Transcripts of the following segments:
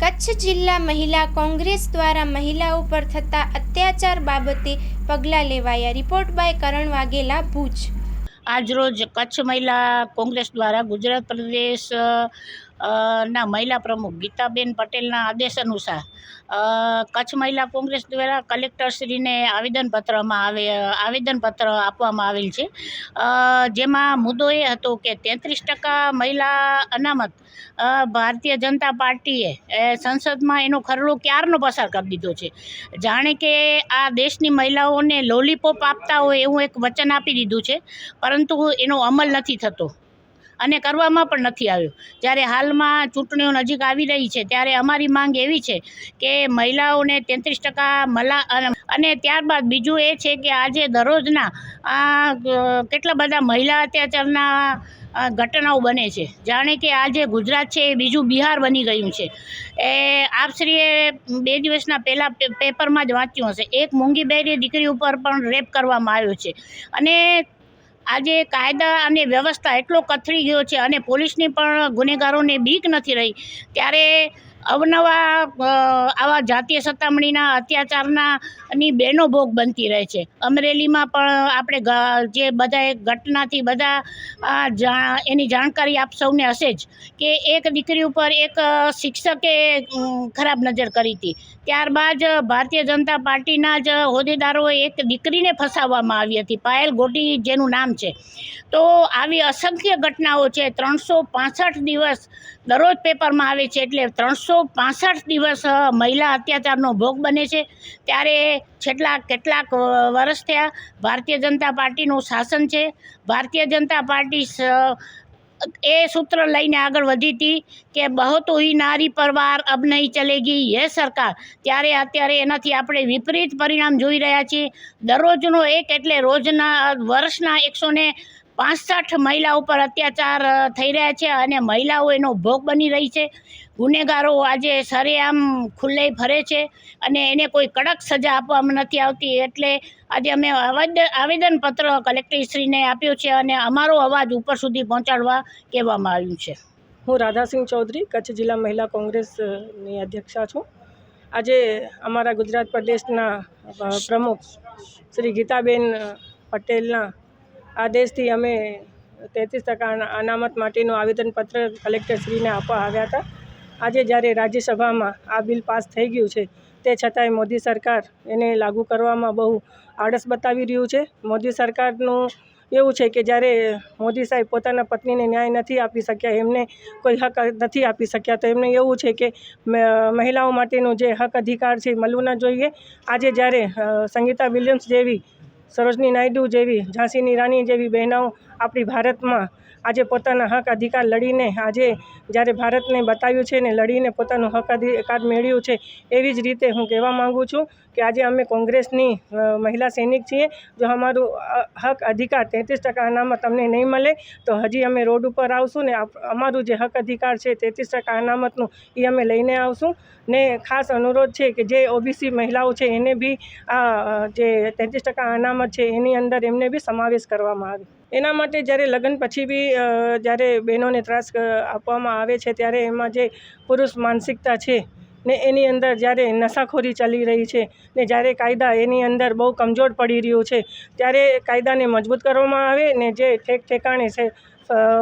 કચ્છ જિલ્લા મહિલા કોંગ્રેસ દ્વારા મહિલાઓ પર થતા અત્યાચાર બાબતે પગલાં લેવાયા। રિપોર્ટ બાય કરણ વાઘેલા, ભુજ। આજરોજ કચ્છ મહિલા કોંગ્રેસ દ્વારા ગુજરાત પ્રદેશ ના મહિલા પ્રમુખ ગીતાબેન પટેલના આદેશ અનુસાર કચ્છ મહિલા કોંગ્રેસ દ્વારા કલેક્ટરશ્રીને આવેદનપત્ર આપવામાં આવેલ છે। જેમાં મુદ્દો એ હતો કે 33% મહિલા અનામત ભારતીય જનતા પાર્ટીએ સંસદમાં એનો ખરડો ક્યારનો પસાર કરી દીધો છે। જાણે કે આ દેશની મહિલાઓને લોલીપોપ આપતા હોય એવું એક વચન આપી દીધું છે, પરંતુ એનો અમલ નથી થતો અને કરવામાં પણ નથી આવ્યો। જ્યારે હાલમાં ચૂંટણીઓ નજીક આવી રહી છે ત્યારે અમારી માંગ એવી છે કે મહિલાઓને 33% અને ત્યારબાદ બીજું એ છે કે આજે દરરોજના કેટલા બધા મહિલા અત્યાચારના ઘટનાઓ બને છે। જાણે કે આજે ગુજરાત છે એ બીજું બિહાર બની ગયું છે। આપશ્રીએ 2 દિવસના પહેલાં પેપરમાં જ વાંચ્યું હશે, એક મૂંગી બહેરી દીકરી ઉપર પણ રેપ કરવામાં આવ્યો છે અને આજે કાયદા અને વ્યવસ્થા એટલો કથળી ગયો છે અને પોલીસની પણ ગુનેગારોને બીક નથી રહી। ત્યારે અવનવા આવા જાતીય સતામણીના અત્યાચારની બહેનો ભોગ બનતી રહે છે। અમરેલીમાં પણ આપણે જે બધાએ ઘટનાથી બધા એની જાણકારી આપ સૌને હશે જ કે એક દીકરી ઉપર એક શિક્ષકે ખરાબ નજર કરી હતી। ત્યારબાદ ભારતીય જનતા પાર્ટીના જ હોદ્દેદારોએ એક દીકરીને ફસાવવામાં આવી હતી, પાયલ ગોટી જેનું નામ છે। તો આવી અસંખ્ય ઘટનાઓ છે। 365 દિવસ દરરોજ પેપરમાં આવે છે, એટલે 365 દિવસ મહિલા અત્યાચારનો ભોગ બને છે। ત્યારે છેલ્લા કેટલાક વર્ષ થયા ભારતીય જનતા પાર્ટીનું શાસન છે। ભારતીય જનતા પાર્ટી એ સૂત્ર લઈને આગળ વધી હતી કે બહુ તો ही नारी पर वार अब नहीं चलेगी ये सरकार। ત્યારે અત્યારે એનાથી આપણે વિપરીત પરિણામ જોઈ રહ્યા છીએ। દરરોજનો એક એટલે રોજના વર્ષના 165 મહિલાઓ પર અત્યાચાર થઈ રહ્યા છે અને મહિલાઓ એનો ભોગ બની રહી છે। ગુનેગારો આજે સરેઆમ ખુલ્લે ફરે છે અને એને કોઈ કડક સજા આપવામાં નથી આવતી। એટલે આજે અમે આવેદનપત્ર કલેક્ટરશ્રીને આપ્યો છે અને અમારો અવાજ ઉપર સુધી પહોંચાડવા કહેવામાં આવ્યું છે। હું રાધાસિંહ ચૌધરી, કચ્છ જિલ્લા મહિલા કોંગ્રેસની અધ્યક્ષા છું। આજે અમારા ગુજરાત પ્રદેશના પ્રમુખ શ્રી ગીતાબેન પટેલના આદેશથી અમે 33% અનામત માટેનું આવેદનપત્ર કલેક્ટરશ્રીને આપવા આવ્યા હતા। આજે જ્યારે રાજ્યસભામાં આ બિલ પાસ થઈ ગયું છે તે છતાંય મોદી સરકાર એને લાગુ કરવામાં બહુ આળસ બતાવી રહ્યું છે। મોદી સરકારનું એવું છે કે જ્યારે મોદી સાહેબ પોતાના પત્નીને ન્યાય નથી આપી શક્યા, એમને કોઈ હક નથી આપી શક્યા, તો એમને એવું છે કે મહિલાઓ માટેનું જે હક અધિકાર છે મળવું ન જોઈએ। આજે જ્યારે સંગીતા વિલિયમ્સ જેવી, સરોજની નાયડુ જેવી, ઝાંસીની રાણી જેવી બહેનો આપણી ભારતમાં આજે પોતાના હક અધિકાર લડીને આજે જ્યારે ભારતને બતાવ્યું છે ને લડીને પોતાનું હક અધિકાર મેળવ્યું છે, એવી જ રીતે હું કહેવા માગું છું કે આજે અમે કોંગ્રેસની મહિલા સૈનિક છીએ। જો અમારું હક અધિકાર 33% અનામત અમને નહીં મળે તો હજી અમે રોડ ઉપર આવશું ને અમારું જે હક અધિકાર છે 33% અનામતનું એ અમે લઈને આવશું। ને ખાસ અનુરોધ છે કે જે ઓબીસી મહિલાઓ છે એને બી આ જે 33% અનામત છે એની અંદર એમને બી સમાવેશ કરવામાં આવે। એના માટે જ્યારે લગ્ન પછી બી જ્યારે બહેનોને ત્રાસ આપવામાં આવે છે ત્યારે એમાં જે પુરુષ માનસિકતા છે ને એની અંદર જ્યારે નશાખોરી ચાલી રહી છે ને જ્યારે કાયદા એની અંદર બહુ કમજોર પડી રહ્યું છે, ત્યારે કાયદાને મજબૂત કરવામાં આવે ને જે ઠેકાણે છે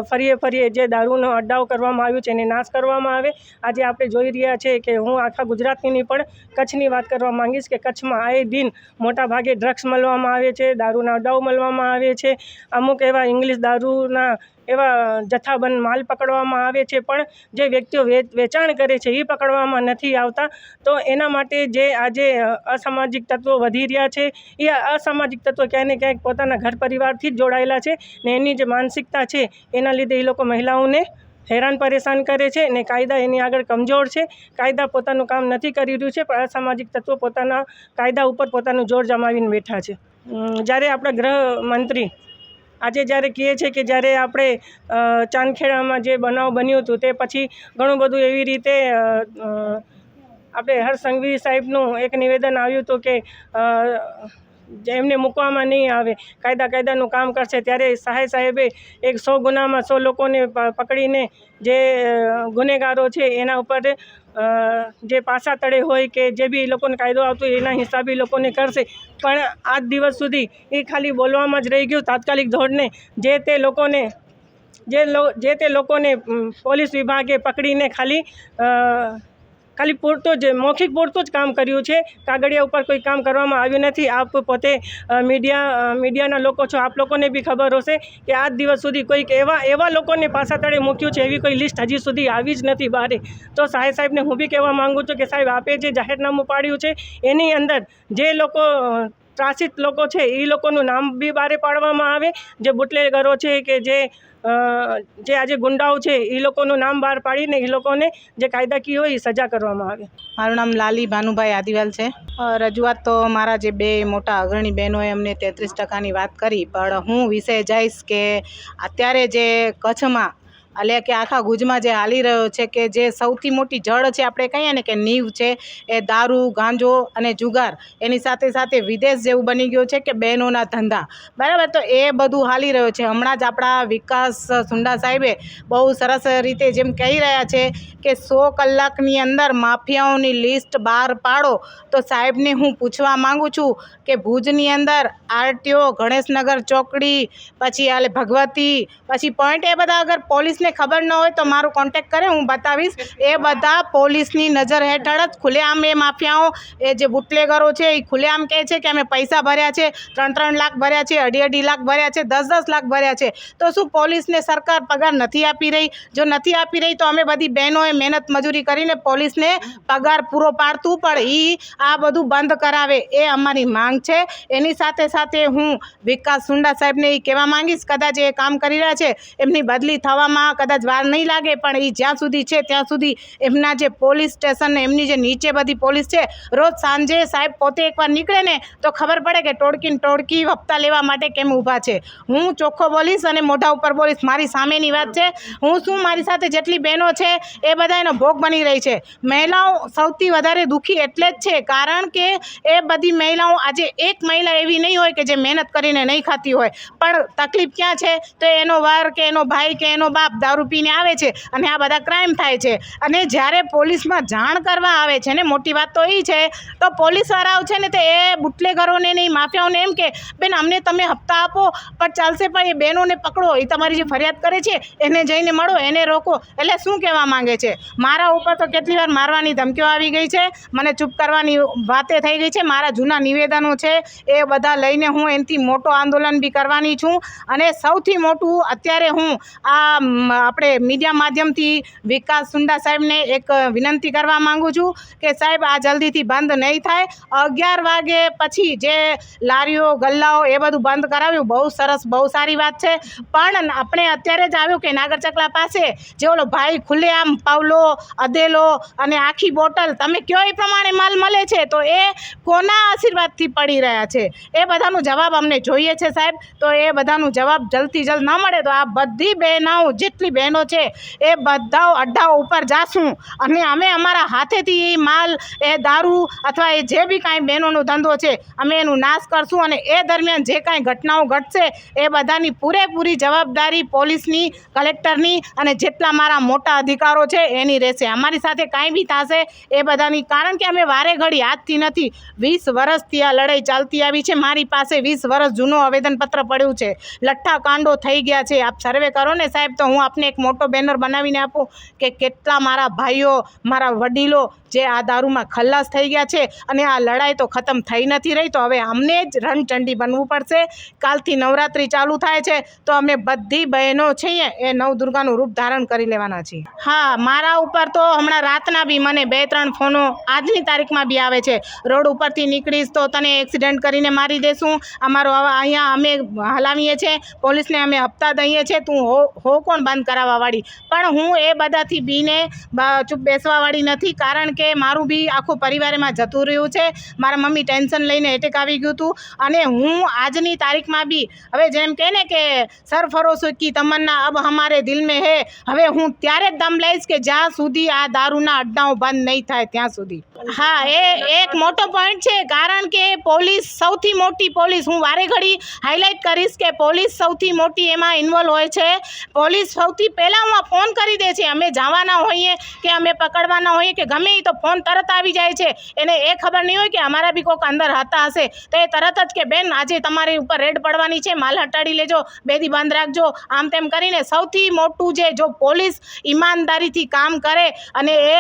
ફરીએ જે દારૂનો અડ્ડાઓ કરવામાં આવ્યું છે એને નાશ કરવામાં આવે। આજે આપણે જોઈ રહ્યા છે કે હું આખા ગુજરાતની પણ કચ્છની વાત કરવા માંગીશ કે કચ્છમાં આએ દિન મોટા ભાગે ડ્રગ્સ મળવામાં આવે છે, દારૂના અડ્ડાઓ મળવામાં આવે છે, અમુક એવા ઇંગ્લિશ દારૂના એવા જથ્થાબંધ માલ પકડવામાં આવે છે, પણ જે વ્યક્તિઓ વેચાણ કરે છે એ પકડવામાં નથી આવતા। તો એના માટે જે આજે અસામાજિક તત્વો વધી રહ્યા છે એ અસામાજિક તત્વો ક્યાંય ને ક્યાંક પોતાના ઘર પરિવારથી જ જોડાયેલા છે ને એની જે માનસિકતા છે એના લીધે એ લોકો મહિલાઓને હેરાન પરેશાન કરે છે ને કાયદા એની આગળ કમજોર છે। કાયદા પોતાનું કામ નથી કરી રહ્યું છે, પણ અસામાજિક તત્વો પોતાના કાયદા ઉપર પોતાનું જોર જમાવીને બેઠા છે। જ્યારે આપણા ગૃહમંત્રી આજે જ્યારે કહે છે કે જ્યારે આપણે ચાંદખેડામાં જે બનાવ બન્યું હતું તે પછી ઘણું બધું એવી રીતે આપણે હર્ષ સંઘવી સાહેબનું એક નિવેદન આવ્યું હતું કે એમને મૂકવામાં નહીં આવે, કાયદાનું કામ કરશે, ત્યારે સહાય સાહેબે 100 ગુનામાં 100 લોકોને પકડીને જે ગુનેગારો છે એના ઉપર જે પાસા તળે હોય કે જે બી એ લોકોને કાયદો આવતો હોય એના હિસાબે એ લોકોને કરશે, પણ આજ દિવસ સુધી એ ખાલી બોલવામાં જ રહી ગયું. તાત્કાલિક ધોરણે જે તે લોકોને પોલીસ વિભાગે પકડીને ખાલી પૂરતું જ મૌખિક પૂરતું જ કામ કર્યું છે. કાગળિયા ઉપર કોઈ કામ કરવામાં આવ્યું નથી. આપ પોતે મીડિયાના લોકો છો, આપ લોકોને બી ખબર હશે કે આજ દિવસ સુધી કોઈક એવા લોકોને પાસા તળે મૂક્યું છે, એવી કોઈ લિસ્ટ હજી સુધી આવી જ નથી બહાર. તો સાહેબને હું બી કહેવા માગું છું કે સાહેબ, આપે જે જાહેરનામું પાડ્યું છે એની અંદર જે લોકો ત્રાસિત લોકો છે એ લોકોનું નામ બી બહાર પાડવામાં આવે. જે બુટલેગરો છે કે જે આજે ગુંડાઓ છે એ લોકોનું નામ બહાર પાડીને એ લોકોને જે કાયદાકીય હોય એ સજા કરવામાં આવે. મારું નામ લાલી ભાનુભાઈ આદિવાલ છે. રજૂઆત તો મારા જે બે મોટા અગ્રણી બહેનોએ અમને 33% વાત કરી, પણ હું વિષય જઈશ કે અત્યારે જે કચ્છમાં એટલે કે આખા ગુજમાં જે હાલી રહ્યો છે કે જે સૌથી મોટી જડ છે, આપણે કહીએ ને કે નીવ છે, એ દારૂ, ગાંજો અને જુગાર, એની સાથે સાથે વિદેશ જેવું બની ગયું છે કે બહેનોના ધંધા, બરાબર. તો એ બધું હાલી રહ્યું છે. હમણાં જ આપણા વિકાસ સુંડા સાહેબે બહુ સરસ રીતે જેમ કહી રહ્યા છે કે 100 કલાકની અંદર માફિયાઓની લિસ્ટ બહાર પાડો. તો સાહેબને હું પૂછવા માગું છું કે ભુજની અંદર આરટીઓ, ગણેશનગર ચોકડી, પછી આલે ભગવતી, પછી પોઈન્ટ, એ બધા અગર પોલીસને ખબર ન હોય તો મારું કોન્ટેક્ટ કરે, હું બતાવીશ. એ બધા પોલીસની નજર હેઠળ જ ખુલ્લેઆમ એ માફિયાઓ, એ જે બુટલેગરો છે એ ખુલ્લેઆમ કહે છે કે અમે પૈસા ભર્યા છે, 3-3 લાખ ભર્યા છે, 2.5 લાખ ભર્યા છે, 10-10 લાખ ભર્યા છે. તો શું પોલીસને સરકાર પગાર નથી આપી રહી? જો નથી આપી રહી તો અમે બધી બહેનોએ મહેનત મજૂરી કરીને પોલીસને પગાર પૂરો પાડતું, પણ આ બધું બંધ કરાવે, એ અમારી માંગ છે. એની સાથે સાથે હું વિકાસ સુંડા સાહેબને એ કહેવા માંગીશ, કદાચ એ કામ કરી રહ્યા છે, એમની બદલી થવામાં કદાચ વાર નહીં લાગે, પણ એ જ્યાં સુધી છે ત્યાં સુધી એમના જે પોલીસ સ્ટેશન ને એમની જે નીચે બધી પોલીસ છે, રોજ સાંજે સાહેબ પોતે એકવાર નીકળે ને તો ખબર પડે કે ટોળકી હપ્તા લેવા માટે કેમ ઊભા છે. હું ચોખ્ખો બોલીશ અને મોઢા ઉપર બોલીશ, મારી સામેની વાત છે. હું શું, મારી સાથે જેટલી બહેનો છે એ બધા એનો ભોગ બની રહી છે. મહિલાઓ સૌથી વધારે દુઃખી એટલે જ છે કારણ કે એ બધી મહિલાઓ, આજે એક મહિલા એવી નહીં હોય કે જે મહેનત કરીને નહીં ખાતી હોય, પણ તકલીફ ક્યાં છે તો એનો વર કે એનો ભાઈ કે એનો બાપ દારૂ પીને આવે છે અને આ બધા ક્રાઇમ થાય છે. અને જ્યારે પોલીસમાં જાણ કરવા આવે છે ને, મોટી વાત તો એ છે, તો પોલીસવાળાઓ છે ને તે એ બુટલેગરોને નહીં, માફિયાઓને એમ કે બેન અમને તમે હપ્તા આપો પણ ચાલશે, પણ એ બહેનોને પકડો, એ તમારી જે ફરિયાદ કરે છે એને જઈને મળો, એને રોકો. એટલે શું કહેવા માંગે છે? મારા ઉપર તો કેટલી વાર મારવાની ધમકીઓ આવી ગઈ છે, મને ચૂપ કરવાની વાતે થઈ ગઈ છે. મારા જૂના નિવેદનો છે એ બધા લઈને હું એનાથી મોટો આંદોલન બી કરવાની છું. અને સૌથી મોટું અત્યારે હું આપણે મીડિયા માધ્યમથી વિકાસ સુંડા સાહેબને એક વિનંતી કરવા માગું છું કે સાહેબ, આ જલ્દીથી બંધ નહીં થાય. 11 વાગે પછી જે લારીઓ, ગલ્લાઓ એ બધું બંધ કરાવ્યું, બહુ સરસ, બહુ સારી વાત છે. પણ આપણે અત્યારે જ આવ્યું કે નાગર ચકલા પાસે જે ઓલો ભાઈ ખુલ્લેઆમ પાવલો, અધેલો અને આખી બોટલ તમે કયો એ પ્રમાણે માલ મળે છે, તો એ કોના આશીર્વાદથી પડી રહ્યા છે? એ બધાનો જવાબ અમને જોઈએ છે સાહેબ. તો એ બધાનો જવાબ જલ્દથી જલ્દ ન મળે તો આ બધી બહેનાઓ, જેટલી બહેનો છે એ બધા અડ્ડાઓ ઉપર જાશું અને અમે અમારા હાથેથી એ માલ, એ દારૂ અથવા એ જે બી કાંઈ બહેનોનો ધંધો છે અમે એનું નાશ કરશું. અને એ દરમિયાન જે કાંઈ ઘટનાઓ ઘટશે એ બધાની પૂરેપૂરી જવાબદારી પોલીસની, કલેક્ટરની અને જેટલા મારા મોટા અધિકારો છે એની રહેશે. અમારી સાથે કાંઈ બી થશે એ બધાની, કારણ કે અમે વારે ઘડી આજથી નથી, 20 વર્ષથી આ લડાઈ ચાલતી આવી છે. મારી પાસે 20 વર્ષ જૂનું આવેદનપત્ર પડ્યું છે, લઠ્ઠા કાંડો થઈ ગયા છે. આપ સર્વે કરો ને સાહેબ, તો હું આપને એક મોટો બેનર બનાવીને આપું કે કેટલા મારા ભાઈઓ, મારા વડીલો જે આ દારૂમાં ખલ્લાસ થઈ ગયા છે. અને આ લડાઈ તો ખતમ થઈ નથી રહી, તો હવે અમને જ રણચંડી બનવું પડશે. કાલથી નવરાત્રિ ચાલુ થાય છે, તો અમે બધી બહેનો છીએ એ નવદુર્ગાનું રૂપ ધારણ કરી લેવાના છીએ. હા, મારા ઉપર તો હમણાં રાતના બી મને 2-3 ફોનો આજની તારીખમાં બી આવે છે, રોડ ઉપરથી નીકળીશ તો તને એક્સિડન્ટ કરીને મારી દેશું, અમારો અહીંયા અમે હલાવીએ છીએ, પોલીસને અમે હપ્તા દઈએ છીએ, તું હો કોણ બંધ કરાવવાવાળી. પણ હું એ બધાથી બીને ચૂપ બેસવાવાળી નથી, કારણ કે મારું બી આખું પરિવારમાં જતું રહ્યું છે. મારા મમ્મી ટેન્શન લઈને એટેક આવી ગયું હતું. અને હું આજની તારીખમાં બી હવે જેમ કહે ને કે સરફરોશો કી તમન્ના અબ હમારે દિલ મેં હે, હવે હું ત્યારે જ દમ લઈશ કે જ્યાં સુધી આ દારૂના અડ્ડાઓ બંધ નહીં થાય ત્યાં સુધી. હા, એ એક મોટો પોઈન્ટ છે, કારણ કે પોલીસ સૌથી મોટી પોલીસ, હું વારે ઘડી હાઇલાઇટ કરીશ કે પોલીસ સૌથી મોટી એમાં ઇન્વોલ્વ હોય છે. પોલીસ સૌથી પહેલાં ફોન કરી દે છે, અમે જવાના હોઈએ કે અમે પકડવાના હોઈએ કે ગમે એ, તો ફોન તરત આવી જાય છે. એને એ ખબર નહીં હોય કે અમારા બી કોઈક અંદર હતા હશે, તો એ તરત જ કે બેન આજે તમારી ઉપર રેડ પડવાની છે, માલ હટાડી લેજો, બેદી બંધ રાખજો, આમ તેમ કરીને સૌથી મોટું જે જો પોલીસ ઈમાનદારીથી કામ કરે અને એ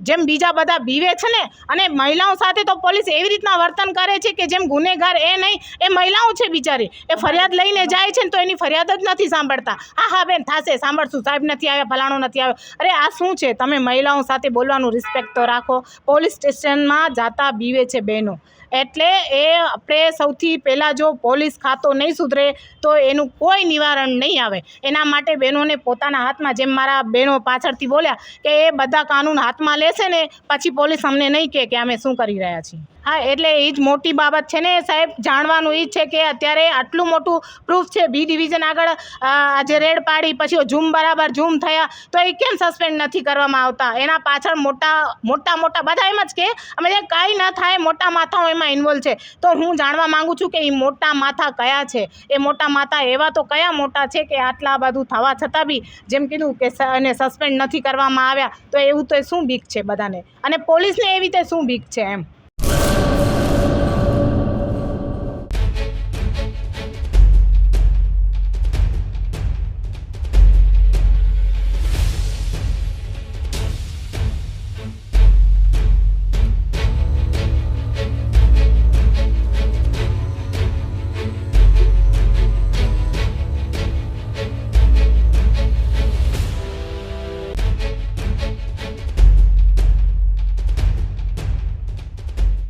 જેમ બીજા બધા બીવે છે ને, અને મહિલાઓ સાથે તો પોલીસ એવી રીતના વર્તન કરે છે કે જેમ ગુનેગાર એ નહીં, એ મહિલાઓ છે બિચારી, એ ફરિયાદ લઈને જાય છે ને તો એની ફરિયાદ જ નથી સાંભળતા. હા બેન થશે, સાંભળશું, સાહેબ નથી આવ્યા, ફલાણો નથી આવ્યો. અરે આ શું છે, તમે મહિલાઓ સાથે બોલવાનું રિસ્પેક્ટ તો રાખો. પોલીસ સ્ટેશનમાં જાતા બીવે છે બહેનો, એટલે એ આપણે સૌથી પહેલાં જો પોલીસ ખાતો નહીં સુધરે તો એનું કોઈ નિવારણ નહીં આવે. એના માટે બહેનોને પોતાના હાથમાં, જેમ મારા બહેનો પાછળથી બોલ્યા કે એ બધા કાનૂન હાથમાં લેશે ને પછી પોલીસ અમને નહીં કહે કે અમે શું કરી રહ્યા છીએ. હા, એટલે એ જ મોટી બાબત છે ને સાહેબ, જાણવાનું એ જ છે કે અત્યારે આટલું મોટું પ્રૂફ છે, બી ડિવિઝન આગળ આજે રેડ પાડી, પછી બરાબર ઝૂમ થયા, તો એ કેમ સસ્પેન્ડ નથી કરવામાં આવતા? એના પાછળ મોટા બધા એમ જ કે અમે કાંઈ ન થાય, મોટા માથાઓ એમાં ઇન્વોલ્વ છે. તો હું જાણવા માગું છું કે એ મોટા માથા કયા છે? એ મોટા માથા એવા તો કયા મોટા છે કે આટલા બધું થવા છતાં બી જેમ કીધું કે એને સસ્પેન્ડ નથી કરવામાં આવ્યા, તો એવું તો શું બીક છે બધાને, અને પોલીસને એવી રીતે શું બીક છે એમ?